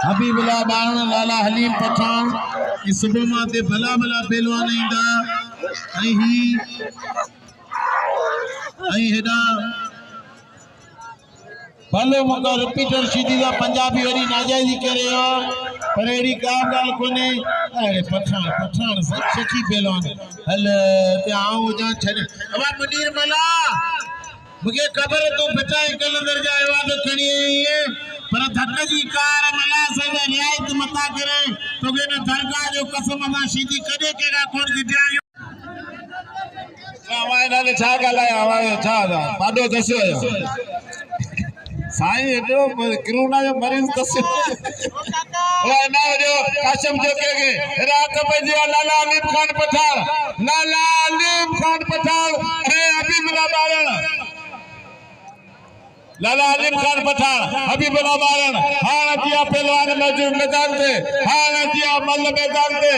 हबीबुल्लाह बारण लाला हलीम पठान इस सुबह माते भला भला पहलवान इंदा हेडा भलो मुका रिपीटर सीधा पंजाबी वरी नाजायजी करे पर एड़ी का गाल कोने अरे पठान पठान सच्ची पहलवान हल ते आऊं जा छने अब मुनीर मला मुझे खबर है तू बचाए कलंदर जाए वादो खड़ी है पर धक्क जी कार मला सदा रियायत मता करे तो के न दरगाह जो कसम मा सीधी कदे केगा कोन गिटायो आवाज नाले छा गलाया आवाज छा पाडो दसयो साईं एडो किरुना जो मरीज दसयो ओ ना जो कासिम जो केगे रात बजे लाला अलीम खान पठान है हबीबुल्लाह बारण लाला अलीम खान पठान हबीबुल्लाह बारण हां जिया पहलवान मौजूद मैदान पे हां जिया मल्ल मैदान पे